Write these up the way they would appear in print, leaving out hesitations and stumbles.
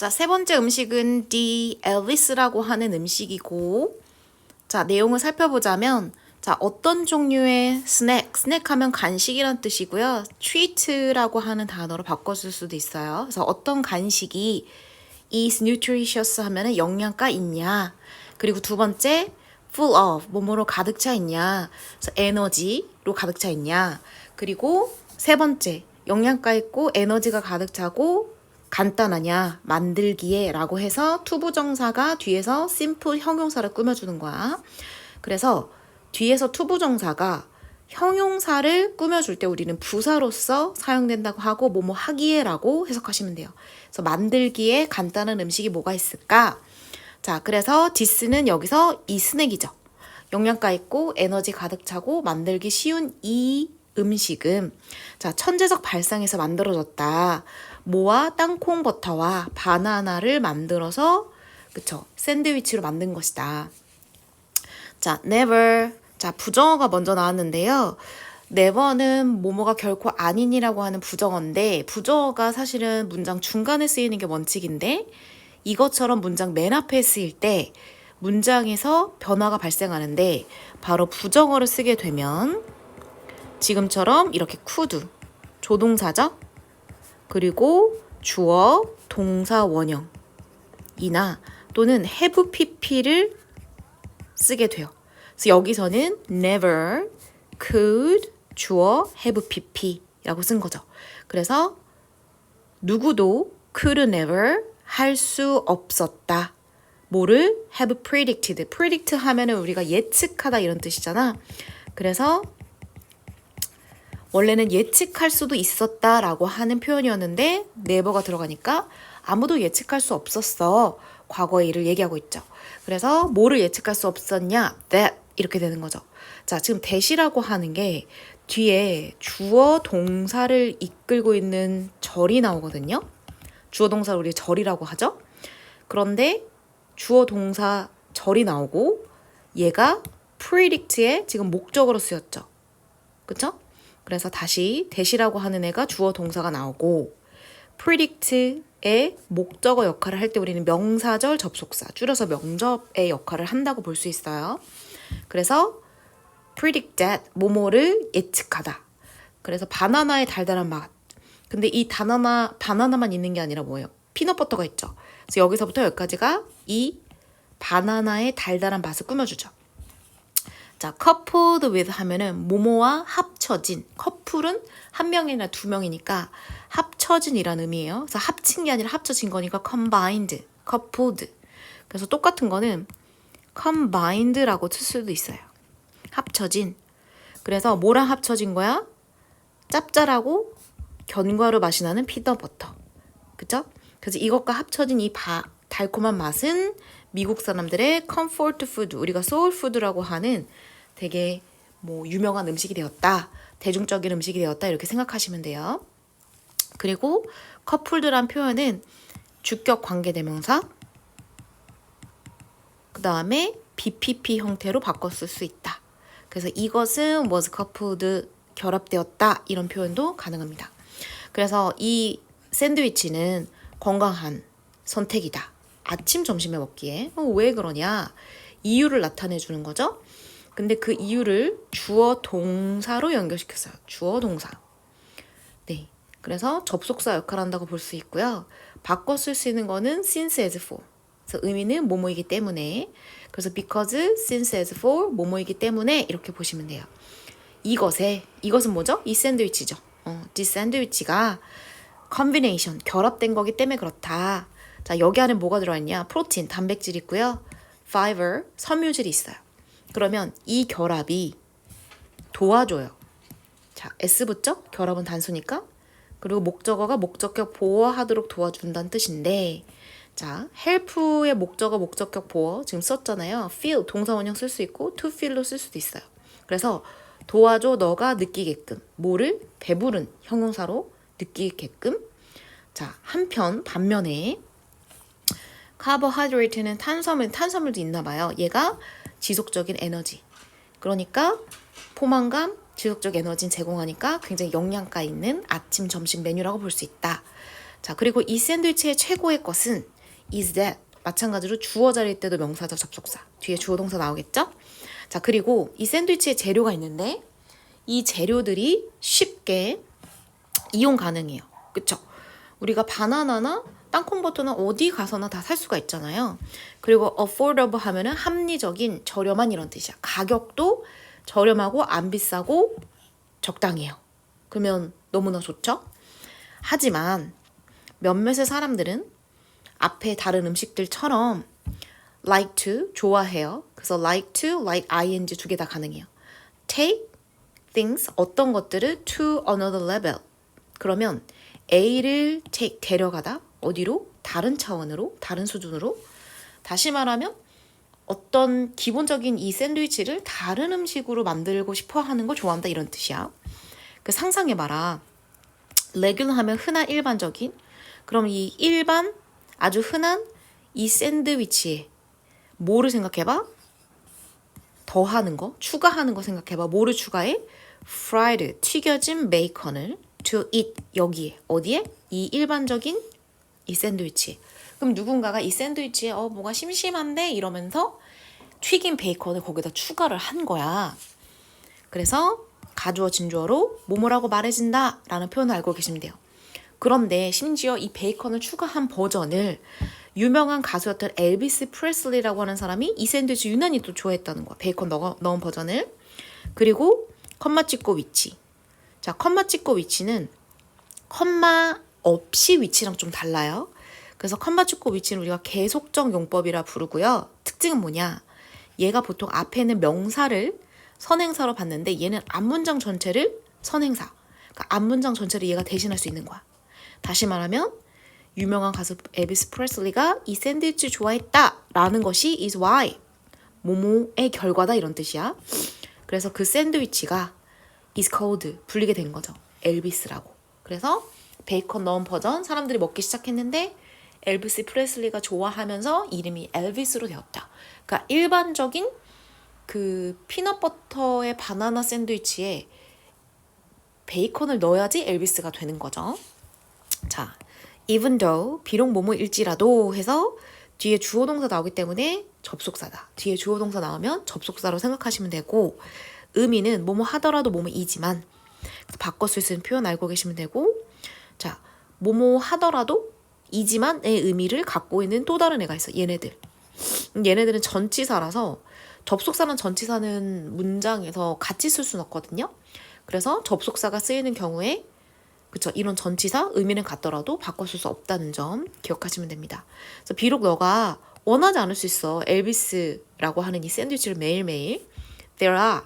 자, 세 번째 음식은 The Elvis라고 하는 음식이고, 자, 내용을 살펴보자면, 자, 어떤 종류의 스낵하면 간식이란 뜻이고요. treat라고 하는 단어로 바꿨을 수도 있어요. 그래서 어떤 간식이 is nutritious 하면은 영양가 있냐. 그리고 두 번째, full of, 뭐뭐로 가득 차 있냐. 그래서 에너지로 가득 차 있냐. 그리고 세 번째, 영양가 있고 에너지가 가득 차고 간단하냐, 만들기에 라고 해서 투부정사가 뒤에서 simple 형용사를 꾸며주는 거야. 그래서 뒤에서 투부정사가 형용사를 꾸며줄 때 우리는 부사로서 사용된다고 하고 뭐뭐 하기에 라고 해석하시면 돼요. 그래서 만들기에 간단한 음식이 뭐가 있을까? 자, 그래서 this는 여기서 이 스낵이죠. 영양가 있고 에너지 가득 차고 만들기 쉬운 이 음식은 자, 천재적 발상에서 만들어졌다. 모와 땅콩 버터와 바나나를 만들어서 그쵸? 샌드위치로 만든 것이다. 자, never. 자, 부정어가 먼저 나왔는데요. never는 뭐뭐가 결코 아니니라고 하는 부정어인데 부정어가 사실은 문장 중간에 쓰이는 게 원칙인데 이것처럼 문장 맨 앞에 쓰일 때 문장에서 변화가 발생하는데 바로 부정어를 쓰게 되면 지금처럼 이렇게 could, 조동사죠? 그리고 주어, 동사, 원형이나 또는 have pp를 쓰게 돼요. 그래서 여기서는 never, could, 주어, have pp라고 쓴 거죠. 그래서 누구도 could never 할 수 없었다. 뭐를 have predicted. predict 하면은 우리가 예측하다 이런 뜻이잖아. 그래서 원래는 예측할 수도 있었다라고 하는 표현이었는데 never가 들어가니까 아무도 예측할 수 없었어. 과거의 일을 얘기하고 있죠. 그래서 뭐를 예측할 수 없었냐? that 이렇게 되는 거죠. 자, 지금 that이라고 하는 게 뒤에 주어 동사를 이끌고 있는 절이 나오거든요. 주어 동사를 우리 절이라고 하죠. 그런데 주어 동사 절이 나오고 얘가 predict의 지금 목적어로 쓰였죠. 그쵸? 그래서 다시 that이라고 하는 애가 주어 동사가 나오고 predict의 목적어 역할을 할 때 우리는 명사절 접속사, 줄여서 명접의 역할을 한다고 볼 수 있어요. 그래서 predict that, 뭐뭐를 예측하다. 그래서 바나나의 달달한 맛. 근데 이 바나나만 있는 게 아니라 뭐예요? 피넛버터가 있죠. 그래서 여기서부터 여기까지가 이 바나나의 달달한 맛을 꾸며주죠. 자, coupled with 하면은 뭐뭐와 합쳐진. 커플은 한 명이나 두 명이니까 합쳐진이라는 의미예요. 그래서 합친 게 아니라 합쳐진 거니까 combined, coupled. 그래서 똑같은 거는 combined라고 쓸 수도 있어요. 합쳐진. 그래서 뭐랑 합쳐진 거야? 짭짤하고 견과류 맛이 나는 피넛버터. 그쵸? 그래서 이것과 합쳐진 이 달콤한 맛은 미국 사람들의 comfort food, 우리가 soul food라고 하는 되게 뭐 유명한 음식이 되었다. 대중적인 음식이 되었다. 이렇게 생각하시면 돼요. 그리고 coupled란 표현은 주격 관계대명사 그 다음에 BPP 형태로 바꿨을 수 있다. 그래서 이것은 was coupled, 결합되었다. 이런 표현도 가능합니다. 그래서 이 샌드위치는 건강한 선택이다. 아침, 점심에 먹기에. 왜 그러냐? 이유를 나타내 주는 거죠. 근데 그 이유를 주어 동사로 연결시켰어요. 주어 동사. 네. 그래서 접속사 역할을 한다고 볼 수 있고요. 바꿔 쓸 수 있는 거는 since as for. 그래서 의미는 뭐뭐이기 때문에. 그래서 because, since as for, 뭐뭐이기 때문에 이렇게 보시면 돼요. 이것은 뭐죠? 이 샌드위치죠. 이 샌드위치가 combination, 결합된 거기 때문에 그렇다. 자, 여기 안에 뭐가 들어있냐? 프로틴, 단백질 있고요. fiber, 섬유질이 있어요. 그러면 이 결합이 도와줘요. 자, S 붙죠? 결합은 단수니까. 그리고 목적어가 목적격 보호하도록 도와준다는 뜻인데 자, help의 목적어 목적격 보호 지금 썼잖아요. feel, 동사 원형 쓸 수 있고 to feel로 쓸 수도 있어요. 그래서 도와줘 너가 느끼게끔 뭐를? 배부른 형용사로 느끼게끔. 자, 반면에 카보하이드레이트는 탄수화물도 있나 봐요. 얘가 지속적인 에너지. 그러니까 포만감, 지속적 에너지는 제공하니까 굉장히 영양가 있는 아침, 점심 메뉴라고 볼 수 있다. 자, 그리고 이 샌드위치의 최고의 것은 is that. 마찬가지로 주어 자리일 때도 명사적 접속사. 뒤에 주어 동사 나오겠죠? 자, 그리고 이 샌드위치에 재료가 있는데 이 재료들이 쉽게 이용 가능해요. 그쵸? 우리가 바나나나 땅콩버터는 어디 가서나 다 살 수가 있잖아요. 그리고 affordable 하면은 합리적인, 저렴한 이런 뜻이야. 가격도 저렴하고 안 비싸고 적당해요. 그러면 너무나 좋죠? 하지만 몇몇의 사람들은 앞에 다른 음식들처럼 like to, 좋아해요. 그래서 like to, like ing 두 개 다 가능해요. take things, 어떤 것들을 to another level. 그러면 A를 take, 데려가다. 어디로? 다른 차원으로, 다른 수준으로. 다시 말하면 어떤 기본적인 이 샌드위치를 다른 음식으로 만들고 싶어 하는 걸 좋아한다 이런 뜻이야. 그 상상해봐라. 레귤러 하면 흔한 일반적인. 그럼 이 일반 아주 흔한 이 샌드위치에 뭐를 생각해봐? 더하는 거, 추가하는 거 생각해봐. 뭐를 추가해? fried, 튀겨진 베이컨을 to eat, 여기에. 어디에? 이 일반적인 이 샌드위치. 그럼 누군가가 이 샌드위치에 뭐가 심심한데? 이러면서 튀긴 베이컨을 거기다 추가를 한 거야. 그래서 가주어 진주어로 뭐뭐라고 말해진다 라는 표현을 알고 계시면 돼요. 그런데 심지어 이 베이컨을 추가한 버전을 유명한 가수였던 엘비스 프레슬리라고 하는 사람이 이 샌드위치 유난히 또 좋아했다는 거야. 베이컨 넣은 버전을. 그리고 컴마 찍고 위치. 자, 컴마 찍고 위치는 컴마 없이 위치랑 좀 달라요. 그래서 컴마 찍고 위치는 우리가 계속적 용법이라 부르고요. 특징은 뭐냐? 얘가 보통 앞에는 명사를 선행사로 봤는데 얘는 앞문장 전체를 선행사. 그러니까 앞문장 전체를 얘가 대신할 수 있는 거야. 다시 말하면 유명한 가수 엘비스 프레슬리가 이 샌드위치 좋아했다 라는 것이 is why, 뭐뭐의 결과다 이런 뜻이야. 그래서 그 샌드위치가 is called, 불리게 된 거죠. 엘비스라고. 그래서 베이컨 넣은 버전 사람들이 먹기 시작했는데 엘비스 프레슬리가 좋아하면서 이름이 엘비스로 되었다. 그러니까 일반적인 그 피넛버터의 바나나 샌드위치에 베이컨을 넣어야지 엘비스가 되는 거죠. 자, even though, 비록 뭐뭐일지라도 해서 뒤에 주어 동사 나오기 때문에 접속사다. 뒤에 주어 동사 나오면 접속사로 생각하시면 되고, 의미는 뭐뭐 하더라도 뭐뭐이지만 바꿔 쓸 수 있는 표현 알고 계시면 되고, 자, 뭐뭐 하더라도 이지만의 의미를 갖고 있는 또 다른 애가 있어. 얘네들은 전치사라서 접속사랑 전치사는 문장에서 같이 쓸 수는 없거든요. 그래서 접속사가 쓰이는 경우에 그쵸, 이런 전치사 의미는 같더라도 바꿔 쓸 수 없다는 점 기억하시면 됩니다. 그래서 비록 너가 원하지 않을 수 있어. 엘비스라고 하는 이 샌드위치를 매일매일 there are,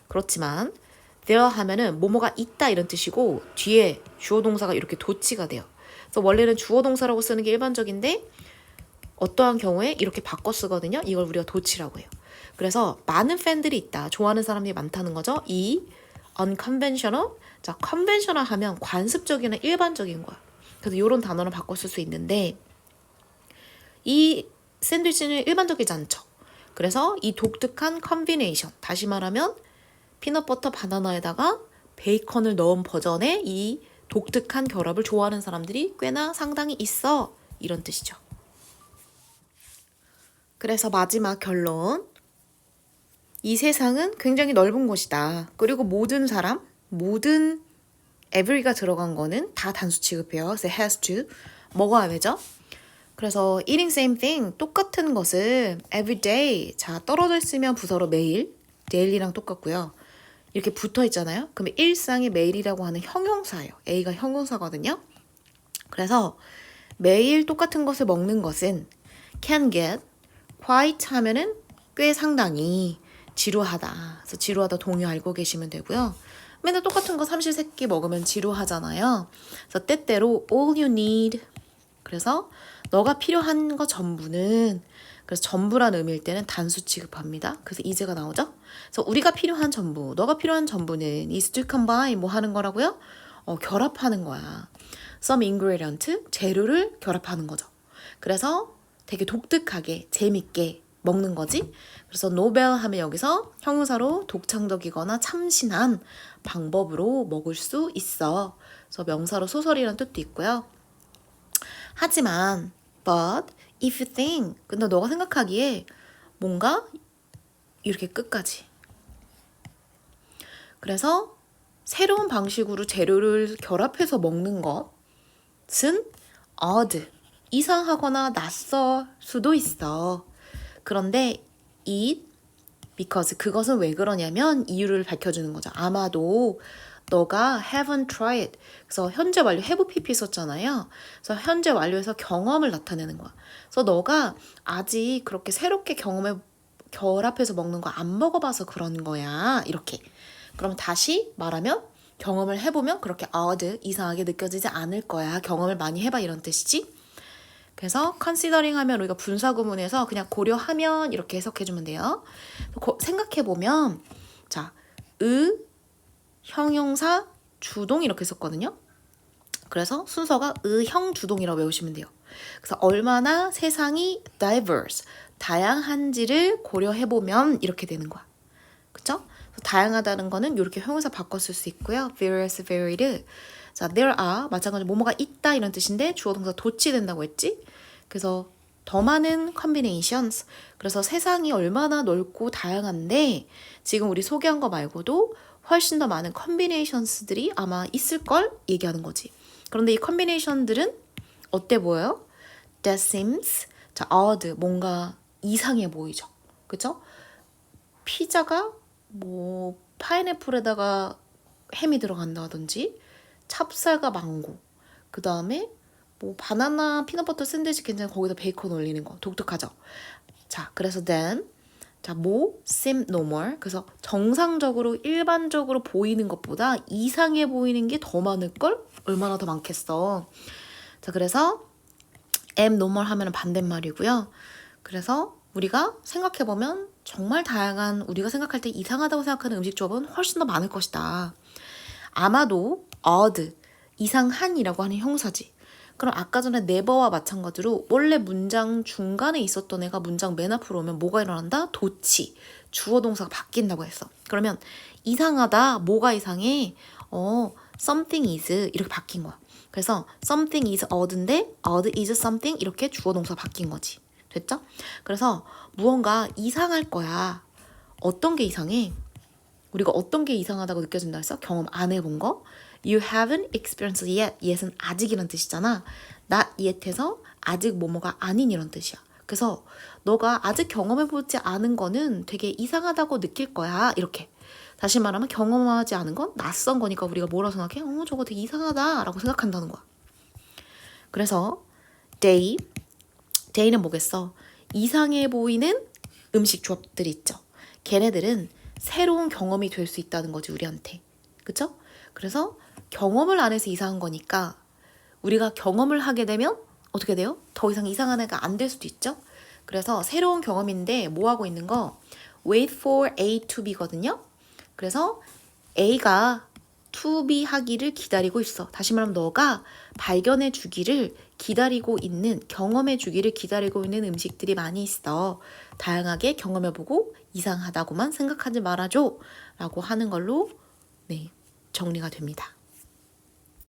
그렇지만 there 하면은 뭐뭐가 있다 이런 뜻이고 뒤에 주어 동사가 이렇게 도치가 돼요. 그래서 원래는 주어 동사라고 쓰는 게 일반적인데 어떠한 경우에 이렇게 바꿔 쓰거든요. 이걸 우리가 도치라고 해요. 그래서 많은 팬들이 있다. 좋아하는 사람들이 많다는 거죠. 이 unconventional, 자, conventional 하면 관습적이나 일반적인 거야. 그래서 이런 단어를 바꿔 쓸 수 있는데 이 샌드위치는 일반적이지 않죠. 그래서 이 독특한 컨비네이션, 다시 말하면 피넛버터 바나나에다가 베이컨을 넣은 버전의 이 독특한 결합을 좋아하는 사람들이 꽤나 상당히 있어. 이런 뜻이죠. 그래서 마지막 결론. 이 세상은 굉장히 넓은 곳이다. 그리고 모든 사람, 모든 every가 들어간 거는 다 단수 취급해요. 그래서 has to, 먹어야 되죠. 그래서 eating same thing, 똑같은 것을 every day, 자, 떨어져 있으면 부서로 매일, daily랑 똑같고요. 이렇게 붙어 있잖아요. 그러면 일상이 매일이라고 하는 형용사예요. A가 형용사거든요. 그래서 매일 똑같은 것을 먹는 것은 can get, quite 하면은 꽤 상당히 지루하다. 그래서 지루하다 동요 알고 계시면 되고요. 맨날 똑같은 거 삼시세끼 먹으면 지루하잖아요. 그래서 때때로 all you need. 그래서 너가 필요한 거 전부는, 그래서 전부라는 의미일 때는 단수 취급합니다. 그래서 is가 나오죠. 그래서 우리가 필요한 전부, 너가 필요한 전부는 is to combine, 뭐 하는 거라고요? 결합하는 거야. some ingredient, 재료를 결합하는 거죠. 그래서 되게 독특하게, 재밌게 먹는 거지. 그래서 노벨 하면 여기서 형용사로 독창적이거나 참신한 방법으로 먹을 수 있어. 그래서 명사로 소설이라는 뜻도 있고요. 하지만 but if you think 근데 너가 생각하기에 뭔가 이렇게 끝까지 그래서 새로운 방식으로 재료를 결합해서 먹는 것은 odd 이상하거나 낯설 수도 있어. 그런데 eat because 그것은 왜 그러냐면 이유를 밝혀주는 거죠. 아마도 너가 haven't tried 그래서 현재 완료 have pp 썼잖아요. 그래서 현재 완료에서 경험을 나타내는 거야. 그래서 너가 아직 그렇게 새롭게 경험에 결합해서 먹는 거 안 먹어봐서 그런 거야. 이렇게. 그럼 다시 말하면 경험을 해보면 그렇게 odd 이상하게 느껴지지 않을 거야. 경험을 많이 해봐 이런 뜻이지. 그래서 considering 하면 우리가 분사구문에서 그냥 고려하면 이렇게 해석해주면 돼요. 생각해보면 자, 형용사 주동 이렇게 썼거든요. 그래서 순서가 형 주동이라고 외우시면 돼요. 그래서 얼마나 세상이 diverse 다양한지를 고려해보면 이렇게 되는 거야. 그쵸? 다양하다는 거는 이렇게 형용사 바꿔 쓸 수 있고요. various, varied. 자, there are 마찬가지로 뭐뭐가 있다 이런 뜻인데 주어 동사 도치된다고 했지. 그래서 더 많은 combinations. 그래서 세상이 얼마나 넓고 다양한데 지금 우리 소개한 거 말고도 훨씬 더 많은 combinations들이 아마 있을 걸 얘기하는 거지. 그런데 이 combination들은 어때 보여요? That seems 자, odd 뭔가 이상해 보이죠. 그죠? 피자가 뭐 파인애플에다가 햄이 들어간다든지 찹쌀과 망고 그 다음에 뭐 바나나 피넛버터 샌드위치 괜찮은 거기다 베이컨 올리는 거 독특하죠. 자 그래서 then 자 seem normal 그래서 정상적으로 일반적으로 보이는 것보다 이상해 보이는 게 더 많을 걸 얼마나 더 많겠어. 자 그래서 abnormal 하면 반대말이고요. 그래서 우리가 생각해보면 정말 다양한 우리가 생각할 때 이상하다고 생각하는 음식 조합은 훨씬 더 많을 것이다. 아마도 odd, 이상한이라고 하는 형사지. 그럼 아까 전에 never와 마찬가지로 원래 문장 중간에 있었던 애가 문장 맨 앞으로 오면 뭐가 일어난다? 도치, 주어 동사가 바뀐다고 했어. 그러면 이상하다, 뭐가 이상해? something is 이렇게 바뀐 거야. 그래서 something is odd인데 odd is something 이렇게 주어 동사가 바뀐 거지. 됐죠? 그래서 무언가 이상할 거야. 어떤 게 이상해? 우리가 어떤 게 이상하다고 느껴진다 했어? 경험 안 해본 거? You haven't experienced yet. yet은 아직이란 뜻이잖아. not yet에서 아직 뭐뭐가 아닌 이런 뜻이야. 그래서 너가 아직 경험해보지 않은 거는 되게 이상하다고 느낄 거야. 이렇게. 다시 말하면 경험하지 않은 건 낯선 거니까 우리가 뭐라고 생각해? 저거 되게 이상하다 라고 생각한다는 거야. 그래서 day는 뭐겠어? 이상해 보이는 음식 조합들이 있죠. 걔네들은 새로운 경험이 될 수 있다는 거지 우리한테. 그쵸? 그래서 경험을 안 해서 이상한 거니까 우리가 경험을 하게 되면 어떻게 돼요? 더 이상 이상한 애가 안 될 수도 있죠. 그래서 새로운 경험인데 뭐 하고 있는 거? wait for A to B거든요. 그래서 A가 to be 하기를 기다리고 있어. 다시 말하면 너가 발견해 주기를 기다리고 있는, 경험해 주기를 기다리고 있는 음식들이 많이 있어. 다양하게 경험해보고 이상하다고만 생각하지 말아줘 라고 하는 걸로 네, 정리가 됩니다.